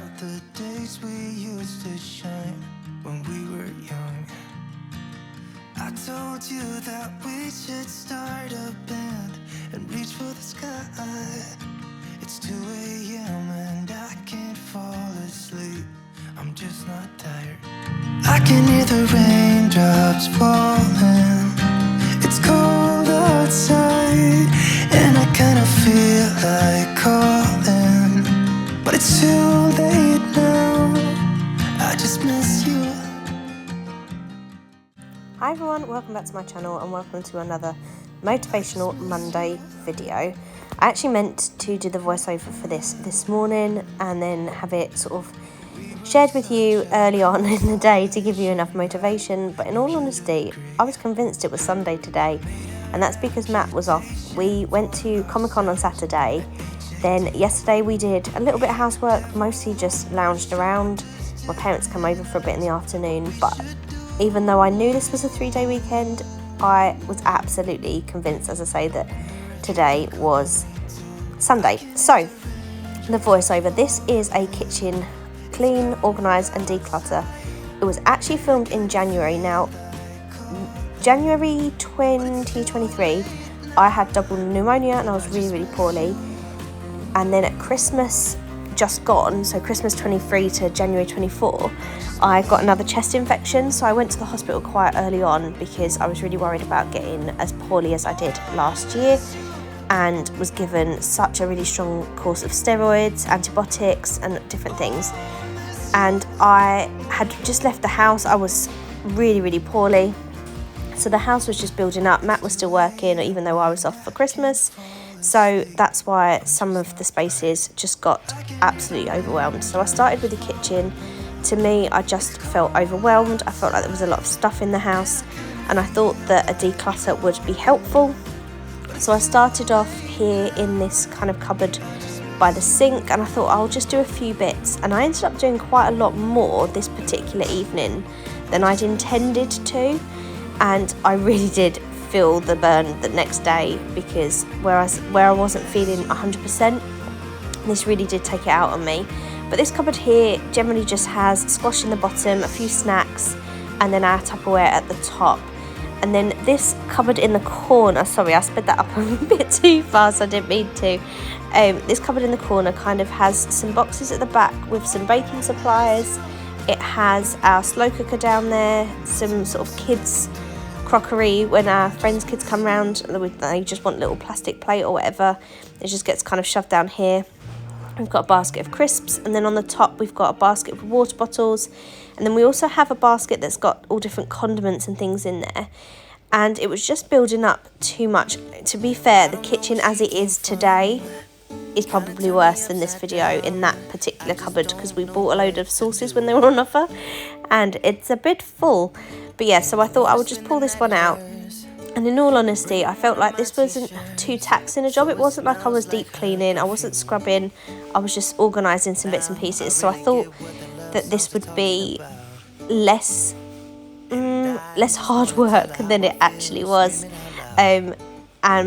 about the days we used to shine when we were young. I told you that we should start a band and reach for the sky. It's 2 a.m. and I can't fall asleep. I'm just not tired. I can hear the raindrops falling. It's cold outside and I kinda feel like calling, but it's too late now. I just miss you. Hi everyone, welcome back to my channel and welcome to another Motivational Monday video. I actually meant to do the voiceover for this morning and then have it sort of shared with you early on in the day to give you enough motivation, but in all honesty I was convinced it was Sunday today, and that's because Matt was off. We went to Comic-Con on Saturday, then yesterday we did a little bit of housework, mostly just lounged around. My parents came over for a bit in the afternoon, but even though I knew this was a 3-day weekend, I was absolutely convinced, as I say, that today was Sunday. So, the voiceover. This is a kitchen clean, organise and declutter. It was actually filmed in January. Now, January 2023, I had double pneumonia and I was really poorly. And then at Christmas just gone, so Christmas 23 to January 24, I got another chest infection, so I went to the hospital quite early on because I was really worried about getting as poorly as I did last year, and was given such a really strong course of steroids, antibiotics and different things. And I had just left the house. I was really poorly, so the house was just building up. Matt was still working even though I was off for Christmas, so that's why some of the spaces just got absolutely overwhelmed. So I started with the kitchen. To me, I just felt overwhelmed. I felt like there was a lot of stuff in the house and I thought that a declutter would be helpful. So I started off here in this kind of cupboard by the sink, and I thought I'll just do a few bits, and I ended up doing quite a lot more this particular evening than I'd intended to, and I really did feel the burn the next day, because where I wasn't feeling 100%, this really did take it out on me. But this cupboard here generally just has squash in the bottom, a few snacks, and then our Tupperware at the top. And then this cupboard in the corner, sorry, I sped that up a bit too fast, I didn't mean to. This cupboard in the corner kind of has some boxes at the back with some baking supplies. It has our slow cooker down there, some sort of kids crockery when our friends' kids come round, they just want a little plastic plate or whatever. It just gets kind of shoved down here. We've got a basket of crisps, and then on the top we've got a basket of water bottles, and then we also have a basket that's got all different condiments and things in there. And it was just building up too much. To be fair, the kitchen as it is today is probably worse than this video in that particular cupboard, because we bought a load of sauces when they were on offer and it's a bit full. But yeah, so I thought I would just pull this one out. And in all honesty, I felt like this wasn't too taxing a job. It wasn't like I was deep cleaning, I wasn't scrubbing, I was just organising some bits and pieces. So I thought that this would be less hard work than it actually was. And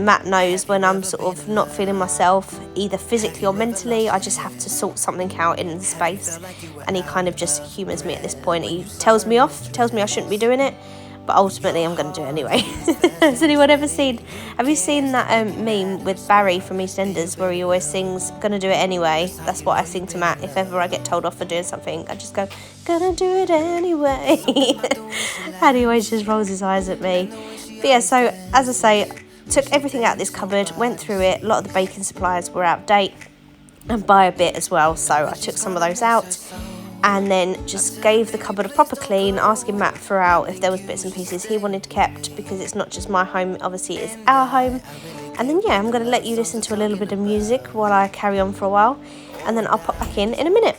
Matt knows when I'm sort of not feeling myself, either physically or mentally, I just have to sort something out in the space. And he kind of just humours me at this point. He tells me off, tells me I shouldn't be doing it, but ultimately I'm going to do it anyway. Has anyone ever have you seen that meme with Barry from EastEnders where he always sings, gonna do it anyway? That's what I sing to Matt. If ever I get told off for doing something, I just go, gonna do it anyway. And he always just rolls his eyes at me. But yeah, so as I say, took everything out of this cupboard, went through it. A lot of the baking supplies were out of date, and by a bit as well, so I took some of those out. And then just gave the cupboard a proper clean, asking Matt throughout if there was bits and pieces he wanted kept, because it's not just my home, obviously it is our home. And then yeah, I'm going to let you listen to a little bit of music while I carry on for a while, and then I'll pop back in a minute.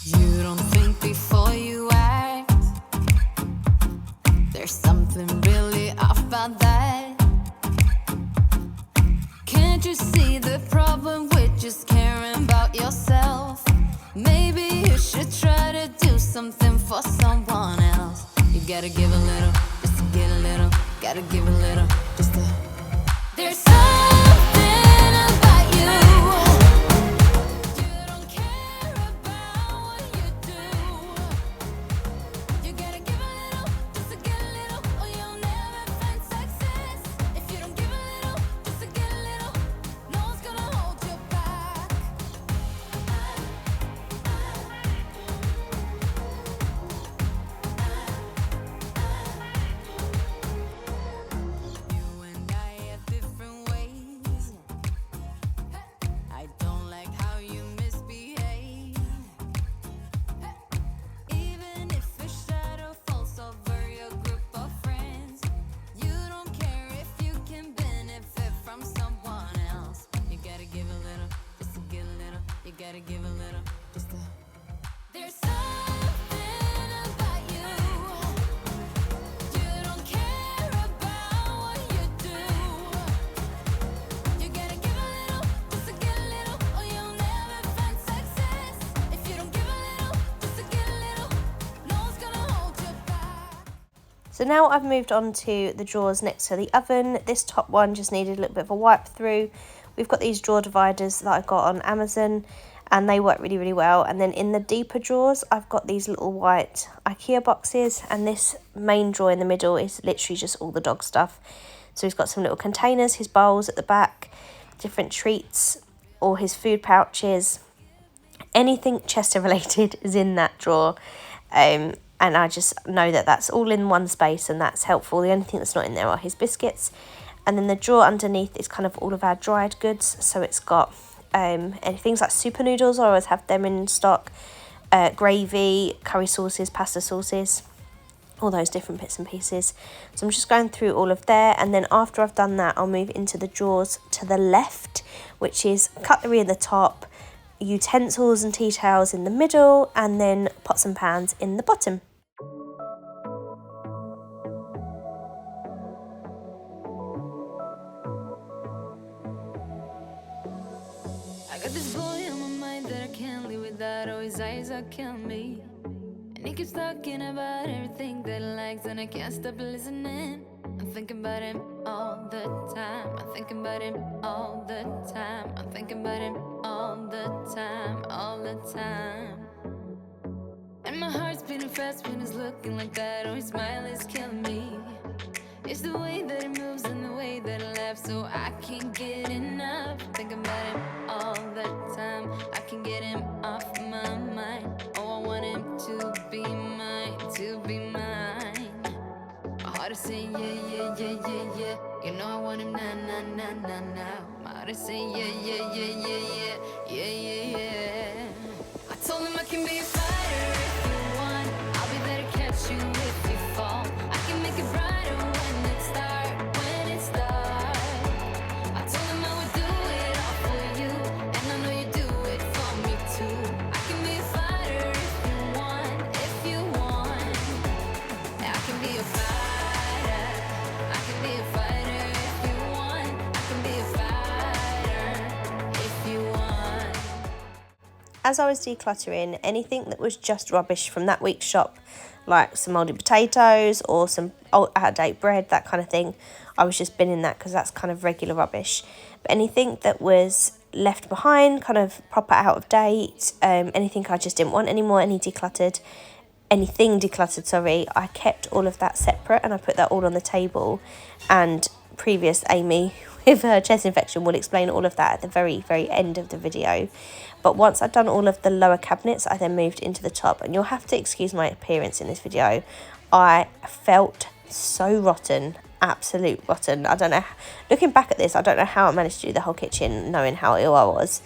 You don't think before you act. There's something really off about that. Can't you see the problem with just caring about yourself? Maybe you should try to do something for someone else. You gotta give a little, just to get a little. Gotta give a little, just to. There's something So now I've moved on to the drawers next to the oven. This top one just needed a little bit of a wipe through. We've got these drawer dividers that I got on Amazon, and they work really, really well. And then in the deeper drawers, I've got these little white IKEA boxes, and this main drawer in the middle is literally just all the dog stuff. So he's got some little containers, his bowls at the back, different treats, all his food pouches. Anything Chester related is in that drawer. And I just know that that's all in one space, and that's helpful. The only thing that's not in there are his biscuits. And then the drawer underneath is kind of all of our dried goods. So it's got things like super noodles, I always have them in stock, gravy, curry sauces, pasta sauces, all those different bits and pieces. So I'm just going through all of there, and then after I've done that, I'll move into the drawers to the left, which is cutlery in the top, utensils and tea towels in the middle, and then pots and pans in the bottom. I got this boy on my mind that I can't live without. Oh, his eyes are killing me. And he keeps talking about everything that he likes, and I can't stop listening. I'm thinking about him all the time. I'm thinking about him all the time. I'm thinking about him all the time, all the time. And my heart's beating fast when he's looking like that. Oh, his smile is killing me. It's the way that he moves and the way that he laughs, so I can't get enough. Thinking about him all the time. I can't get him off my mind. Oh, I want him to be mine, to be mine. My heart is saying yeah, yeah, yeah, yeah, yeah. You know I want him now, now, now, now, now. My heart is saying yeah, yeah, yeah, yeah, yeah, yeah, yeah, yeah. I told him I can be a fighter if you want. I'll be there to catch you if you fall. I can make it brighter when it's dark, when it's dark. I told him I would do it all for you, and I know you do it for me too. I can be a fighter if you want, if you want. I can be a fighter. I can be a fighter if you want. I can be a fighter if you want. As I was decluttering, anything that was just rubbish from that week's shop, like some mouldy potatoes or some out-of-date bread, that kind of thing, I was just binning that because that's kind of regular rubbish. But anything that was left behind, kind of proper out of date, anything I just didn't want anymore, anything decluttered, sorry, I kept all of that separate, and I put that all on the table. And previous Amy with her chest infection will explain all of that at the very, very end of the video. But once I'd done all of the lower cabinets, I then moved into the top. And you'll have to excuse my appearance in this video. I felt so rotten, absolute rotten. I don't know, looking back at this, I don't know how I managed to do the whole kitchen knowing how ill I was.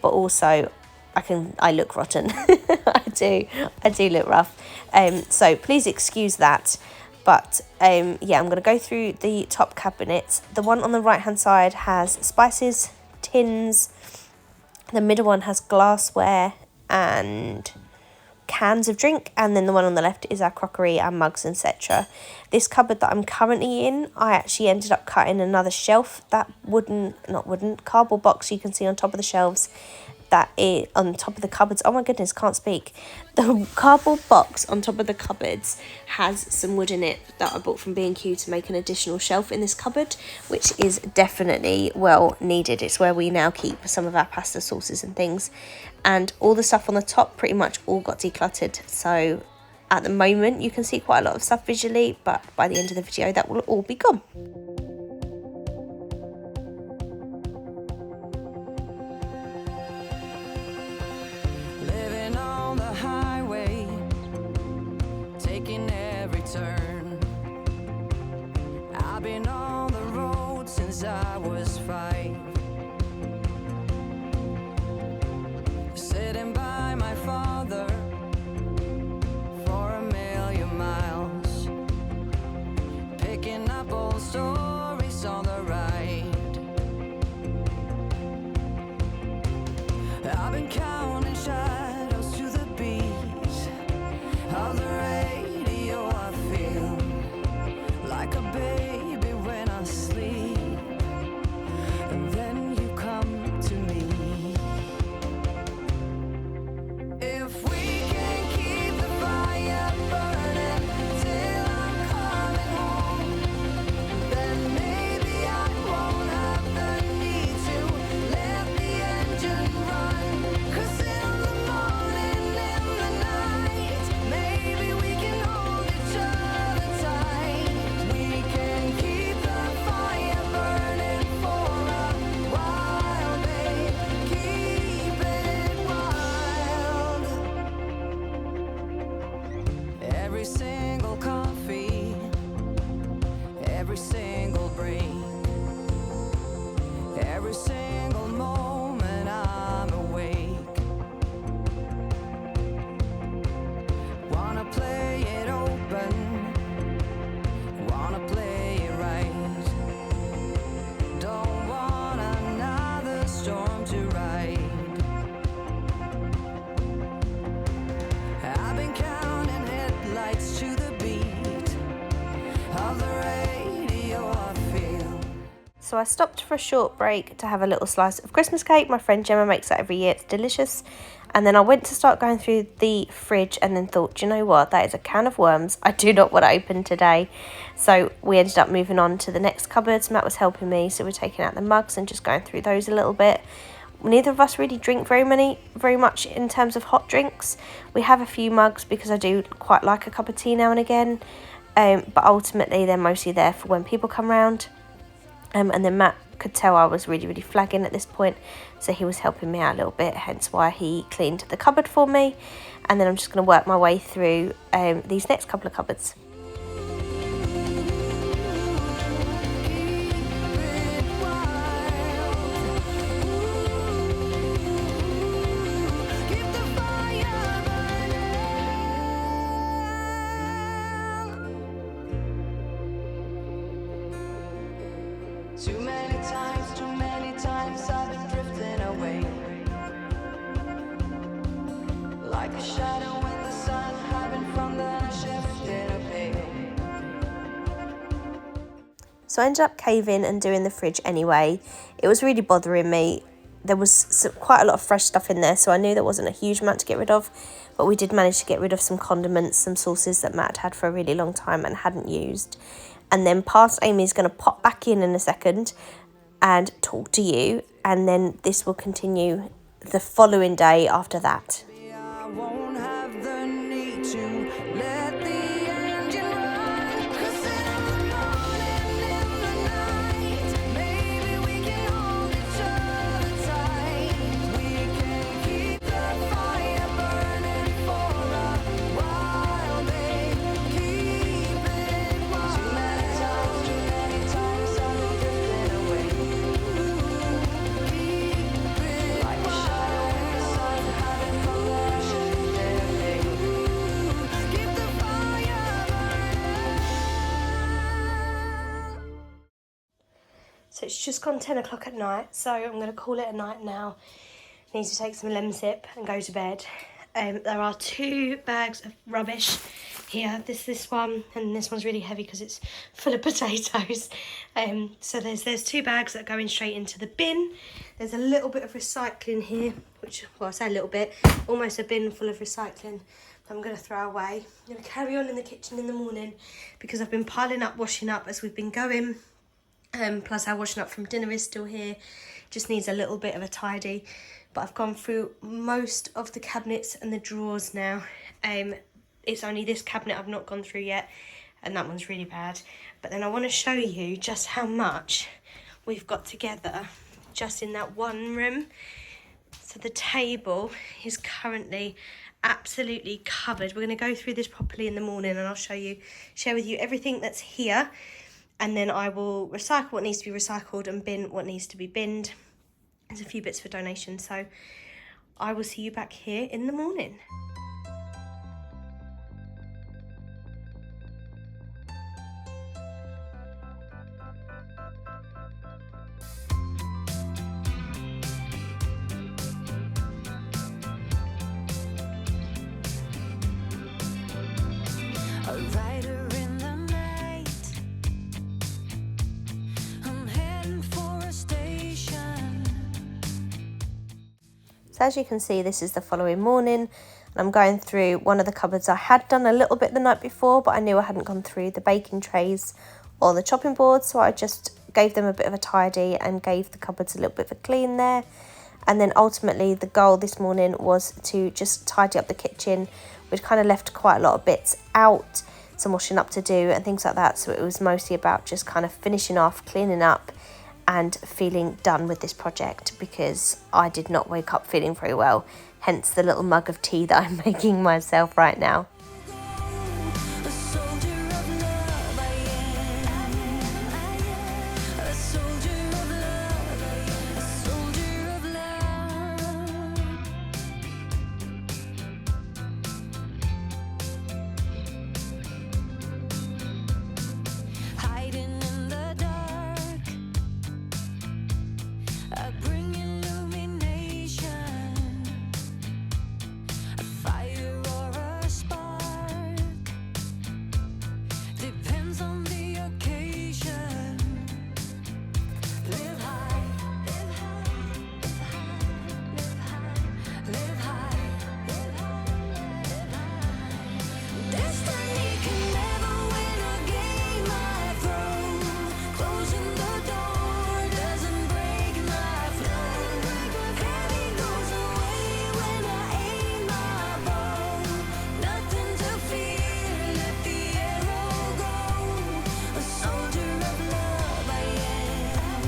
But also, I look rotten. I do look rough. So please excuse that. But yeah, I'm going to go through the top cabinets. The one on the right hand side has spices, tins. The middle one has glassware and cans of drink, and then the one on the left is our crockery and mugs, etc. This cupboard that I'm currently in, I actually ended up cutting another shelf. That cardboard box you can see on top of the shelves, that is on top of the cupboards. Oh my goodness, can't speak. The cardboard box on top of the cupboards has some wood in it that I bought from B&Q to make an additional shelf in this cupboard, which is definitely well needed. It's where we now keep some of our pasta sauces and things. And all the stuff on the top pretty much all got decluttered. So at the moment you can see quite a lot of stuff visually, but by the end of the video that will all be gone. I've been on the road since I was 5, sitting by my father for 1,000,000 miles, picking up old stories on the ride. I've been counting shadows to the beat of the radio. I feel like a baby when I sleep, and then you come to me. If we can keep the fire burning till I'm coming every single break, every single moment I'm awake. Wanna play it open, wanna play it right. Don't want another storm to ride. I've been counting headlights to the beat of the radio I feel. So I stopped for a short break to have a little slice of Christmas cake. My friend Gemma makes that every year. It's delicious. And then I went to start going through the fridge and then thought, do you know what? That is a can of worms I do not want to open today. So we ended up moving on to the next cupboards. Matt was helping me, so we're taking out the mugs and just going through those a little bit. Neither of us really drink very much in terms of hot drinks. We have a few mugs because I do quite like a cup of tea now and again. But ultimately they're mostly there for when people come round. And then Matt could tell I was really flagging at this point, so he was helping me out a little bit, hence why he cleaned the cupboard for me. And then I'm just going to work my way through these next couple of cupboards. Too many times I've been drifting away, like a shadow in the sun, having fun, then I shift in a pale. So I ended up caving and doing the fridge anyway. It was really bothering me. There was quite a lot of fresh stuff in there, so I knew there wasn't a huge amount to get rid of, but we did manage to get rid of some condiments, some sauces that Matt had for a really long time and hadn't used. And then past Amy's going to pop back in a second and talk to you, and then this will continue the following day after that. I won't have the need to let the engine run, 'cause in the morning, in the night, maybe we can hold each other tight. We can keep the fire burning for a while, babe. Keep it wild. Too many times I've been drifting away, like a shadow in the sun, having fun, then I shift in a pale. Keep the fire burning. So it's just gone 10 o'clock at night, so I'm going to call it a night now. Need to take some lemsip and go to bed. There are 2 bags of rubbish here. This one, and this one's really heavy because it's full of potatoes. So there's 2 bags that are going straight into the bin. There's a little bit of recycling here, which, well, I say a little bit, almost a bin full of recycling I'm going to throw away. I'm going to carry on in the kitchen in the morning because I've been piling up, washing up as we've been going. Plus our washing up from dinner is still here. Just needs a little bit of a tidy. But I've gone through most of the cabinets and the drawers now. It's only this cabinet I've not gone through yet, and that one's really bad. But then I want to show you just how much we've got together just in that one room. So the table is currently absolutely covered. We're going to go through this properly in the morning, and I'll share with you everything that's here. And then I will recycle what needs to be recycled and bin what needs to be binned. There's a few bits for donation, so I will see you back here in the morning. A rider in the night, I'm heading for a station. So as you can see, this is the following morning, and I'm going through one of the cupboards. I had done a little bit the night before, but I knew I hadn't gone through the baking trays or the chopping boards, so I just gave them a bit of a tidy and gave the cupboards a little bit of a clean there. And then ultimately the goal this morning was to just tidy up the kitchen, which kind of left quite a lot of bits out, some washing up to do and things like that. So it was mostly about just kind of finishing off, cleaning up and feeling done with this project, because I did not wake up feeling very well, hence the little mug of tea that I'm making myself right now. A soldier of love I am. depends on the occasion. Live high, live high, live high, live high, live high, live high. Destiny can never win a game I throw. Closing the door doesn't break my flow. Heavy goes away when I aim my bow. Nothing to fear, let the arrow go. A soldier of love I am.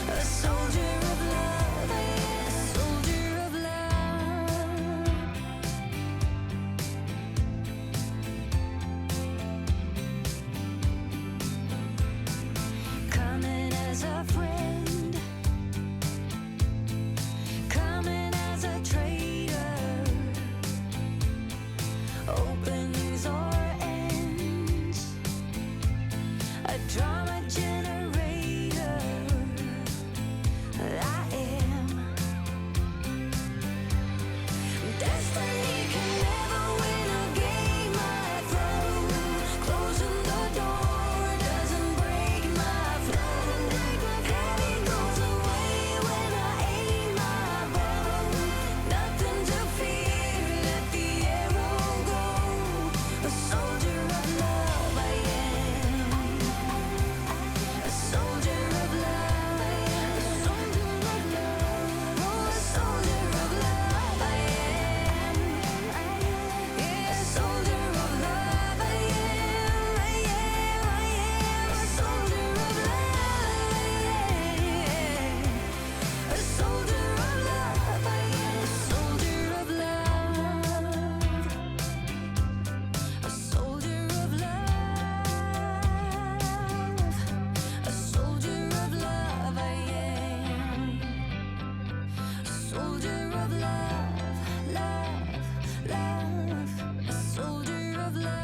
A soldier of love I am. A soldier of love. Coming as a friend, coming as a traitor, opens or ends, a drama generator. I am. Destiny can never win a game I throw. Closing the door doesn't break my flow. Heavy goes away when I aim my bow. Nothing to fear, let the arrow go. A soldier of love I am. A soldier of love I am. A soldier of love. Oh, a soldier of love I am. Yeah, a soldier of love I am. I am. A soldier of love I am. A soldier of love I am. A soldier of love. A soldier of love. A soldier of love I am. A soldier of love, love, love. A soldier of love.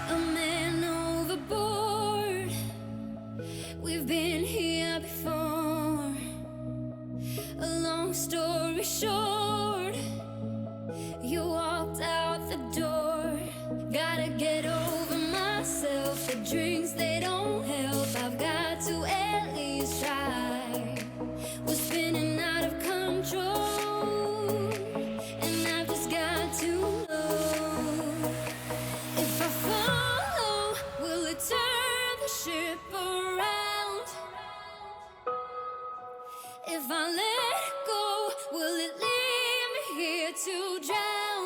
A man overboard. We've been here before. A long story short, you walked out the door. Gotta get over myself. The drinks, they don't help. I've got to at least try. We're spinning out of control, and I've just got to know. If I follow, will it turn the ship around? If I let go, will it leave me here to drown?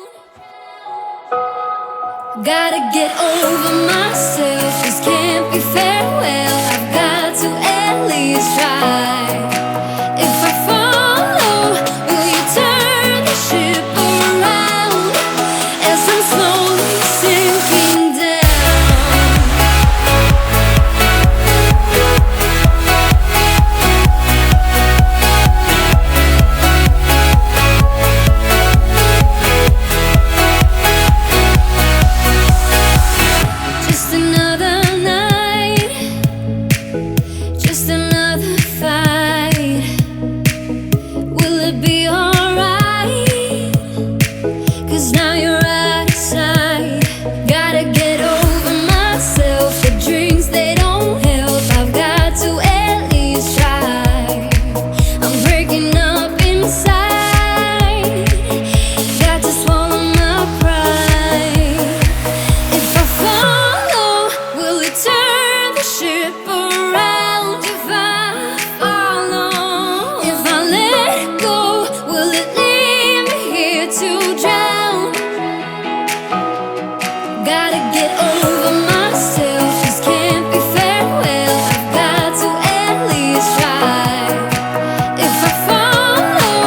Gotta get over myself, this can't be farewell. I've got to at least try. If I follow, will you turn the ship around? As I'm slowly sinking down. Just another night, just another fight. Will it be alright? 'Cause now you're out of sight. Gotta get over myself. The drinks, they don't help. I've got to at least try. I'm breaking up inside. Got to swallow my pride. If I follow, will it turn the ship around? If I follow, if I let go, will it leave me here to drown? Gotta get over myself, this can't be farewell. I've got to at least try. If I follow,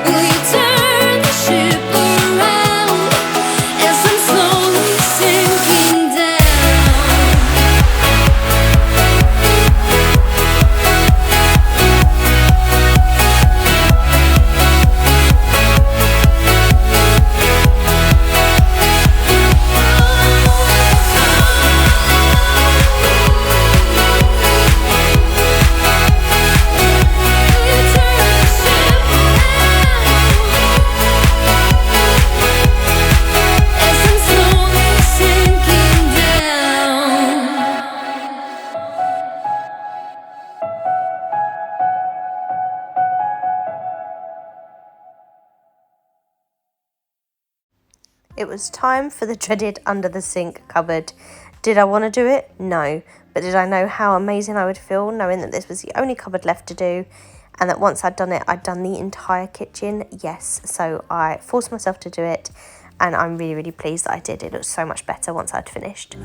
will you turn the ship around? As I'm slowly sinking down. It was time for the dreaded under the sink cupboard. Did I want to do it? No. But did I know how amazing I would feel knowing that this was the only cupboard left to do, and that once I'd done it, I'd done the entire kitchen? Yes. So I forced myself to do it, and I'm really, really pleased that I did. It looked so much better once I'd finished.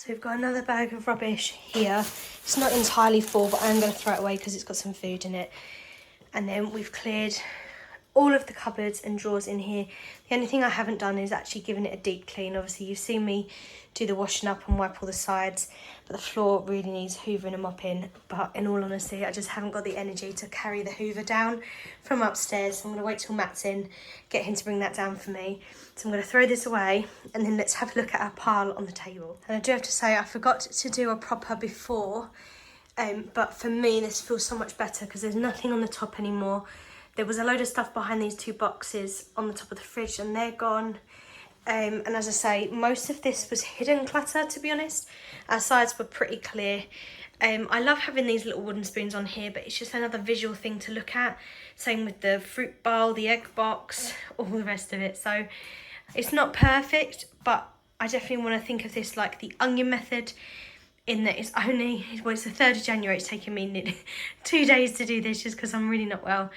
So we've got another bag of rubbish here. It's not entirely full, but I'm going to throw it away because it's got some food in it. And then we've cleared all of the cupboards and drawers in here. The only thing I haven't done is actually given it a deep clean. Obviously, you've seen me do the washing up and wipe all the sides, but the floor really needs hoovering and mopping. But in all honesty, I just haven't got the energy to carry the hoover down from upstairs. So I'm going to wait till Matt's in, get him to bring that down for me. So I'm going to throw this away, and then let's have a look at our pile on the table. And I do have to say, I forgot to do a proper before, but for me this feels so much better because there's nothing on the top anymore. There was a load of stuff behind these two boxes on the top of the fridge, and they're gone. And as I say, most of this was hidden clutter, to be honest. Our sides were pretty clear. I love having these little wooden spoons on here, but it's just another visual thing to look at. Same with the fruit bowl, the egg box, all the rest of it. So it's not perfect, but I definitely want to think of this like the onion method, in that it's only, well, it's the 3rd of January. It's taken me 2 days to do this just because I'm really not well.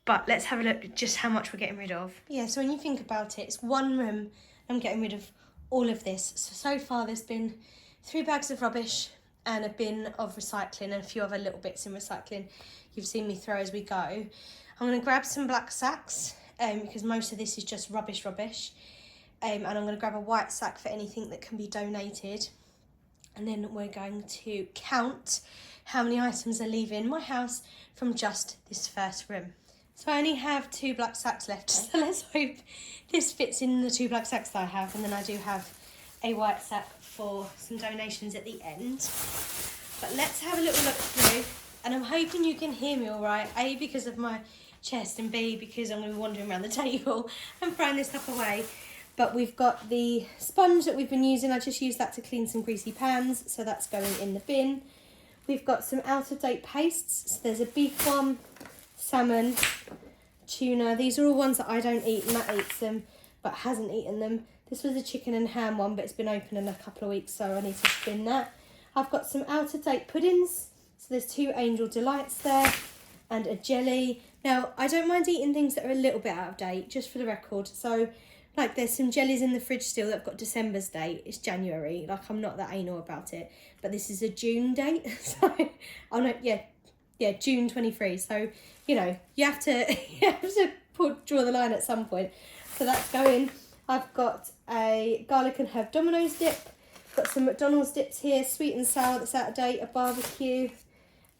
But let's have a look at just how much we're getting rid of. Yeah, so when you think about it, it's one room. I'm getting rid of all of this. So far there's been 3 bags of rubbish and a bin of recycling and a few other little bits in recycling you've seen me throw as we go. I'm going to grab some black sacks because most of this is just rubbish. And I'm going to grab a white sack for anything that can be donated. And then we're going to count how many items are leaving my house from just this first room. So I only have 2 black sacks left, so let's hope this fits in the 2 black sacks that I have, and then I do have a white sack for some donations at the end. But let's have a little look through, and I'm hoping you can hear me all right, A, because of my chest, and B, because I'm going to be wandering around the table and throwing this stuff away. But we've got the sponge that we've been using. I just used that to clean some greasy pans, so that's going in the bin. We've got some out-of-date pastes. So there's a beef one, salmon, tuna. These are all ones that I don't eat. Matt eats them, but hasn't eaten them. This was a chicken and ham one, but it's been open in a couple of weeks, so I need to spin that. I've got some out-of-date puddings. So there's 2 Angel Delights there and a jelly. Now, I don't mind eating things that are a little bit out of date, just for the record. So, like, there's some jellies in the fridge still that have got December's date. It's January. Like, I'm not that anal about it. But this is a June date. So, oh no, yeah, June 23. So, you know, you have to draw the line at some point. So that's going. I've got a garlic and herb Domino's dip. Got some McDonald's dips here, sweet and sour that's out of date, a barbecue.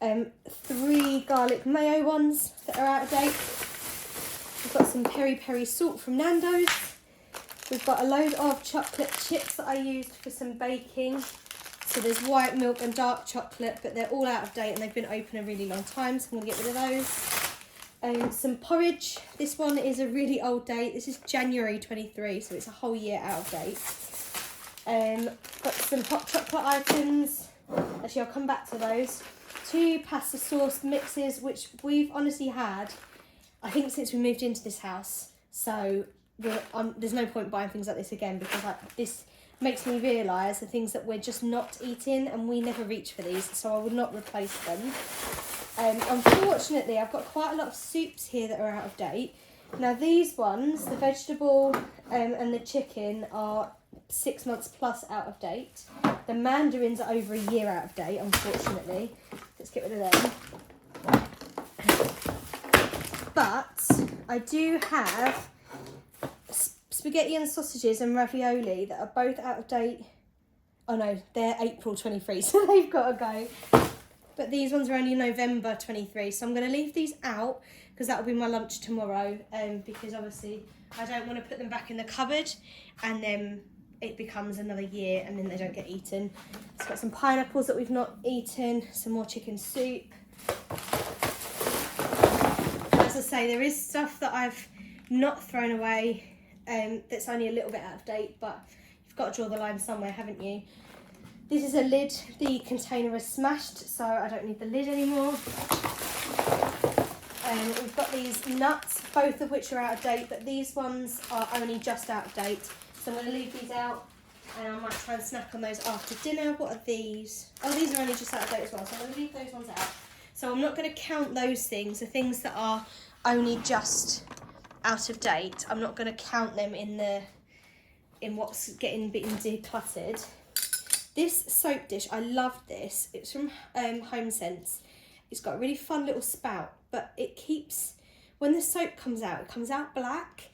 3 garlic mayo ones that are out of date. We've got some peri peri salt from Nando's. We've got a load of chocolate chips that I used for some baking. So there's white milk and dark chocolate, but they're all out of date and they've been open a really long time, so I'm going to get rid of those. Some porridge. This one is a really old date. This is January 23, so it's a whole year out of date. Got some hot chocolate items. Actually, I'll come back to those. 2 pasta sauce mixes, which we've honestly had, I think, since we moved into this house. So there's no point buying things like this again, because this makes me realise the things that we're just not eating, and we never reach for these, so I would not replace them. Unfortunately, I've got quite a lot of soups here that are out of date. Now these ones, the vegetable and the chicken, are 6 months plus out of date. The mandarins are over a year out of date, unfortunately. Let's get rid of them. But I do have spaghetti and sausages and ravioli that are both out of date. Oh no, they're April 23, so they've got to go. But these ones are only November 23, so I'm going to leave these out because that will be my lunch tomorrow. Because obviously I don't want to put them back in the cupboard and then it becomes another year and then they don't get eaten. It's got some pineapples that we've not eaten, some more chicken soup. As I say, there is stuff that I've not thrown away that's only a little bit out of date, but you've got to draw the line somewhere, haven't you? This is a lid. The container is smashed, so I don't need the lid anymore. We've got these nuts, both of which are out of date, but these ones are only just out of date. So I'm going to leave these out, and I might try and snack on those after dinner. What are these? Oh, these are only just out of date as well, so I'm going to leave those ones out. So I'm not going to count those things, the things that are only just out of date. I'm not going to count them in what's getting decluttered. This soap dish, I love this. It's from Home Sense. It's got a really fun little spout, but it keeps, when the soap comes out, it comes out black.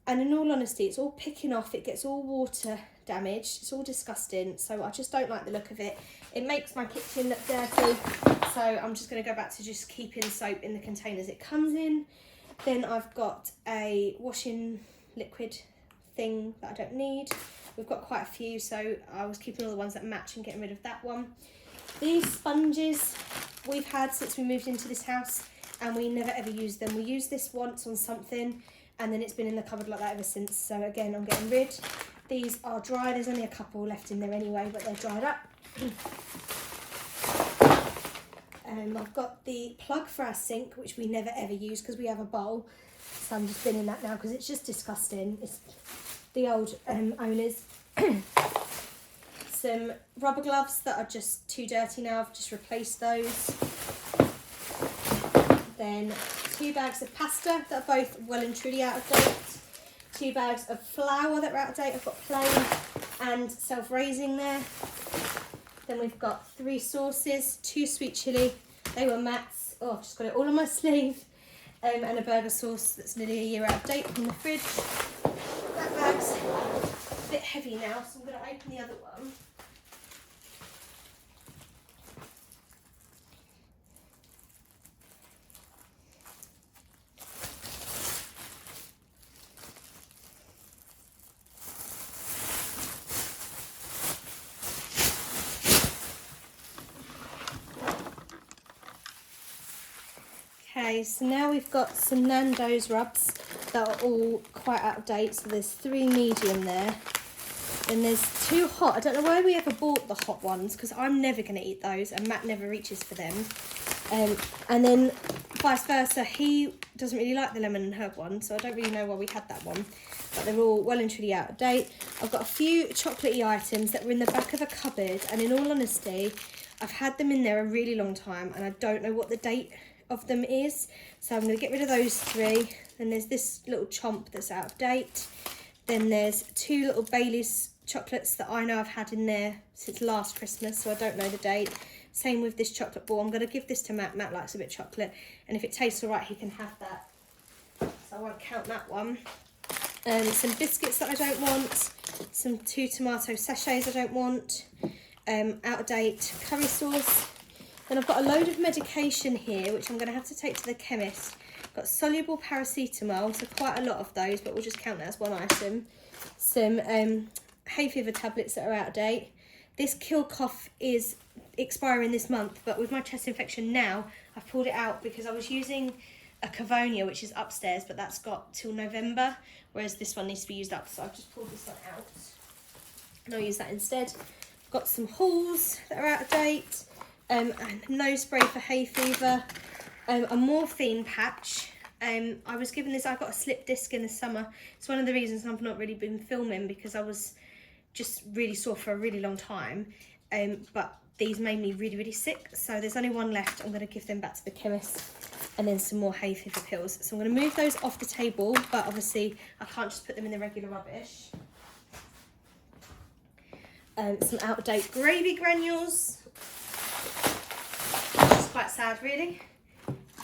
And in all honesty, it's all picking off. It gets all water damaged. It's all disgusting. So I just don't like the look of it. It makes my kitchen look dirty. So I'm just going to go back to just keeping soap in the containers it comes in. Then I've got a washing liquid thing that I don't need. We've got quite a few, so I was keeping all the ones that match and getting rid of that one. These sponges we've had since we moved into this house, and we never ever used them. We used this once on something, and then it's been in the cupboard like that ever since. So again, I'm getting rid. These are dry. There's only a couple left in there anyway, but they're dried up. I've got the plug for our sink, which we never ever use because we have a bowl. So I'm just binning that now because it's just disgusting. It's the old owners. Some rubber gloves that are just too dirty now. I've just replaced those. Then 2 bags of pasta that are both well and truly out of date. 2 bags of flour that are out of date. I've got plain and self-raising there. Then we've got 3 sauces, 2 sweet chilli. They were Matt's. Oh, I've just got it all on my sleeve. And a burger sauce that's nearly a year out of date in the fridge. That bag's a bit heavy now, so I'm going to open the other one. Okay, so now we've got some Nando's rubs that are all quite out of date. So there's 3 medium there. Then there's 2 hot. I don't know why we ever bought the hot ones because I'm never going to eat those and Matt never reaches for them. And then vice versa, he doesn't really like the lemon and herb one, so I don't really know why we had that one. But they're all well and truly out of date. I've got a few chocolatey items that were in the back of a cupboard, and in all honesty, I've had them in there a really long time and I don't know what the date of them is. So I'm going to get rid of those 3. Then there's this little chomp that's out of date. Then there's 2 little Baileys chocolates that I know I've had in there since last Christmas, so I don't know the date. Same with this chocolate ball. I'm going to give this to Matt. Matt likes a bit of chocolate, and if it tastes all right, he can have that. So I won't count that one. Some biscuits that I don't want. Some 2 tomato sachets I don't want. Out of date curry sauce. Then I've got a load of medication here, which I'm going to have to take to the chemist. Got soluble paracetamol, so quite a lot of those, but we'll just count that as one item. Some hay fever tablets that are out of date. This kill cough is expiring this month, but with my chest infection now, I've pulled it out because I was using a Cavonia, which is upstairs, but that's got till November, whereas this one needs to be used up, so I've just pulled this one out. And I'll use that instead. Got some Halls that are out of date, and nose spray for hay fever. A morphine patch. I was given this, I got a slip disc in the summer. It's one of the reasons I've not really been filming, because I was just really sore for a really long time. But these made me really, really sick. So there's only one left. I'm going to give them back to the chemist. And then some more hay fever pills. So I'm going to move those off the table, but obviously I can't just put them in the regular rubbish. Some out of date gravy granules. Which is quite sad, really.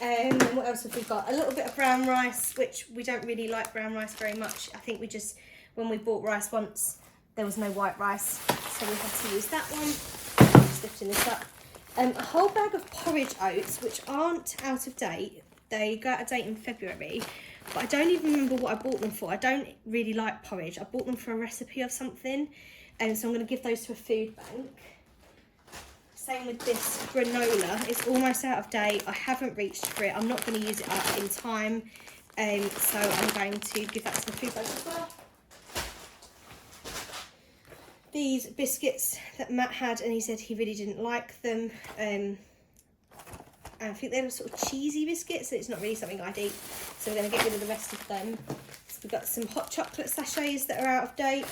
And what else have we got? A little bit of brown rice, which we don't really like brown rice very much. I think we just, when we bought rice once, there was no white rice, so we had to use that one. I'm just lifting this up. A whole bag of porridge oats, which aren't out of date. They go out of date in February, but I don't even remember what I bought them for. I don't really like porridge. I bought them for a recipe of something, and so I'm going to give those to a food bank. Same with this granola. It's almost out of date. I haven't reached for it. I'm not going to use it up in time. So I'm going to give that to the food bank as well. These biscuits that Matt had, and he said he really didn't like them. And I think they were sort of cheesy biscuits, so it's not really something I'd eat. So we're going to get rid of the rest of them. So we've got some hot chocolate sachets that are out of date.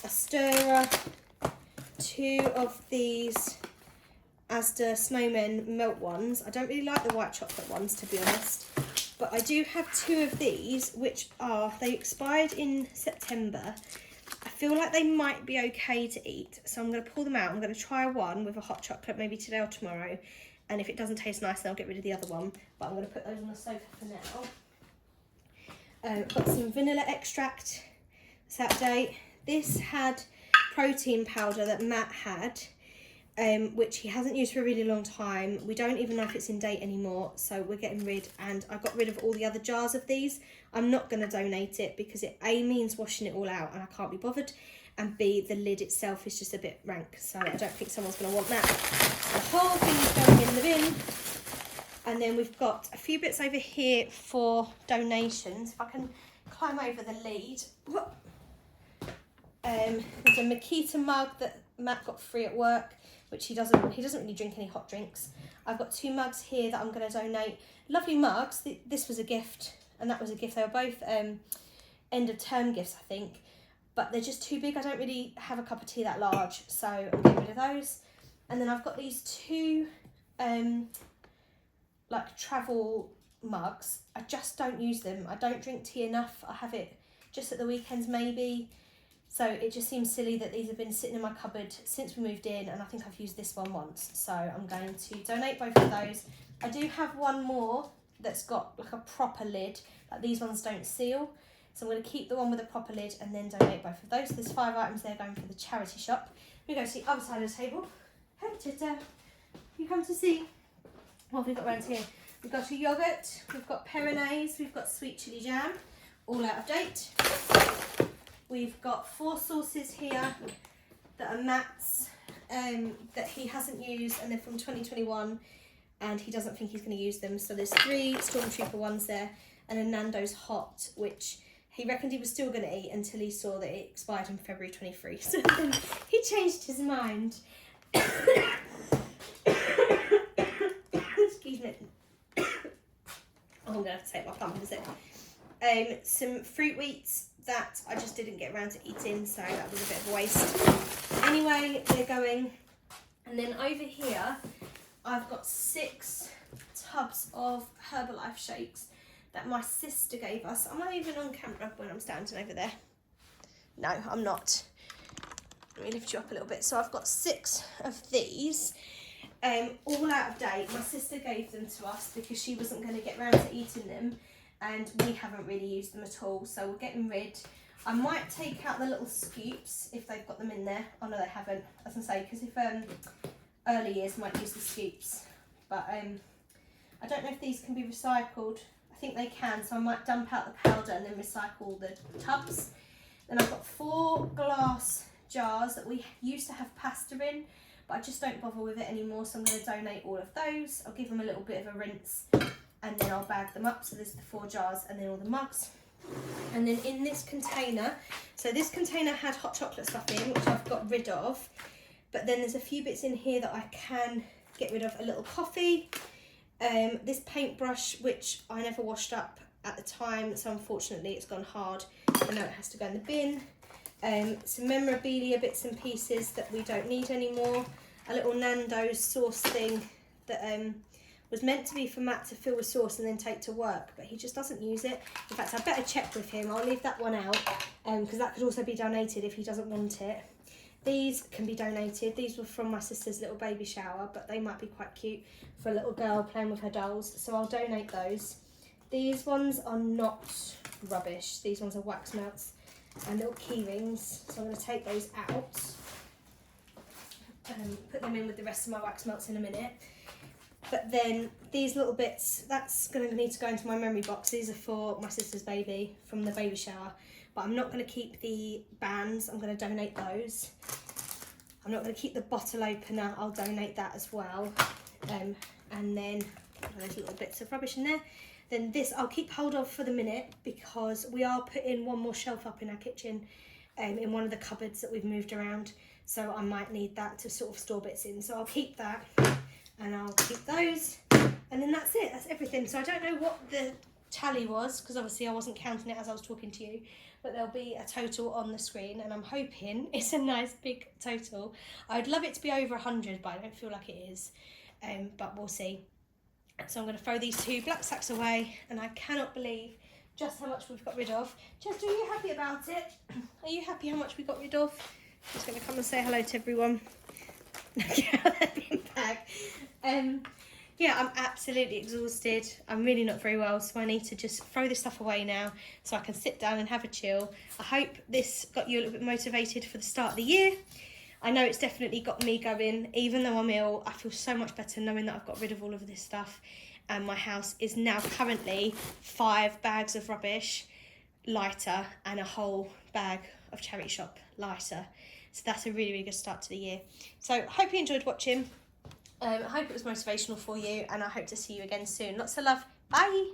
A stirrer. 2 of these Asda Snowmen melt ones. I don't really like the white chocolate ones, to be honest, but I do have 2 of these, which they expired in September. I feel like they might be okay to eat, so I'm going to pull them out. I'm going to try one with a hot chocolate maybe today or tomorrow, and if it doesn't taste nice, then I'll get rid of the other one, but I'm going to put those on the sofa for now. Got some vanilla extract. It's out of date. This had protein powder that Matt had, which he hasn't used for a really long time. We don't even know if it's in date anymore, so we're getting rid, and I got rid of all the other jars of these. I'm not going to donate it because it A, means washing it all out and I can't be bothered, and B, the lid itself is just a bit rank, so I don't think someone's going to want that. So the whole thing is going in the bin. And then we've got a few bits over here for donations. If I can climb over the lead. There's a Makita mug that Matt got free at work, which he doesn't really drink any hot drinks. I've got 2 mugs here that I'm going to donate. Lovely mugs. This was a gift, and that was a gift. They were both end of term gifts, I think, but they're just too big. I don't really have a cup of tea that large, so I'm getting rid of those. And then I've got these 2 like travel mugs. I just don't use them. I don't drink tea enough. I have it just at the weekends maybe. So it just seems silly that these have been sitting in my cupboard since we moved in, and I think I've used this one once. So I'm going to donate both of those. I do have one more that's got like a proper lid, like these ones don't seal. So I'm going to keep the one with a proper lid and then donate both of those. There's 5 items there going for the charity shop. We go to the other side of the table. Hey Chitta, you come to see. What have we got around here? We've got a yoghurt, we've got Peronaise, we've got sweet chilli jam, all out of date. We've got 4 sauces here that are Matt's, that he hasn't used, and they're from 2021, and he doesn't think he's going to use them. So there's 3 Stormtrooper ones there, and a Nando's Hot, which he reckoned he was still going to eat until he saw that it expired in February 23. So then he changed his mind. Excuse me. Oh, I'm going to have to take my plum visit. Some fruit wheats that I just didn't get around to eating, so that was a bit of a waste. Anyway, they're going. And then over here, I've got 6 tubs of Herbalife shakes that my sister gave us. I'm not even on camera when I'm standing over there. No, I'm not. Let me lift you up a little bit. So I've got 6 of these, all out of date. My sister gave them to us because she wasn't going to get round to eating them, and we haven't really used them at all, so we're getting rid. I might take out the little scoops if they've got them in there. Oh no, they haven't, as I say, because if early years might use the scoops, but I don't know if these can be recycled. I think they can, so I might dump out the powder and then recycle the tubs. Then I've got 4 glass jars that we used to have pasta in, but I just don't bother with it anymore, so I'm going to donate all of those. I'll give them a little bit of a rinse, and then I'll bag them up. So there's the 4 jars and then all the mugs. And then in this container, so this container had hot chocolate stuff in, which I've got rid of, but then there's a few bits in here that I can get rid of. A little coffee, this paintbrush, which I never washed up at the time, so unfortunately it's gone hard, and now it has to go in the bin. Some memorabilia bits and pieces that we don't need anymore. A little Nando's sauce thing that was meant to be for Matt to fill with sauce and then take to work, but he just doesn't use it. In fact, I better check with him. I'll leave that one out, because that could also be donated if he doesn't want it. These can be donated. These were from my sister's little baby shower, but they might be quite cute for a little girl playing with her dolls, so I'll donate those. These ones are not rubbish. These ones are wax melts and little key rings, so I'm going to take those out and put them in with the rest of my wax melts in a minute. But then these little bits, that's going to need to go into my memory box. These are for my sister's baby from the baby shower, but I'm not going to keep the bands. I'm going to donate those. I'm not going to keep the bottle opener. I'll donate that as well. And then those little bits of rubbish in there. Then this I'll keep hold of for the minute, because we are putting one more shelf up in our kitchen, in one of the cupboards that we've moved around. So I might need that to sort of store bits in. So I'll keep that. And I'll keep those, and then that's it, that's everything. So I don't know what the tally was, because obviously I wasn't counting it as I was talking to you, but there'll be a total on the screen, and I'm hoping it's a nice big total. I'd love it to be over 100, but I don't feel like it is, but we'll see. So I'm going to throw these 2 black sacks away, and I cannot believe just how much we've got rid of. Jess, are you happy about it? Are you happy how much we got rid of? I'm just going to come and say hello to everyone. Yeah, I'm absolutely exhausted. I'm really not very well, so I need to just throw this stuff away now so I can sit down and have a chill. I hope this got you a little bit motivated for the start of the year. I know it's definitely got me going. Even though I'm ill, I feel so much better knowing that I've got rid of all of this stuff, and my house is now currently 5 bags of rubbish lighter and a whole bag of charity shop lighter. So that's a really, really good start to the year. So I hope you enjoyed watching. I hope it was motivational for you, and I hope to see you again soon. Lots of love. Bye.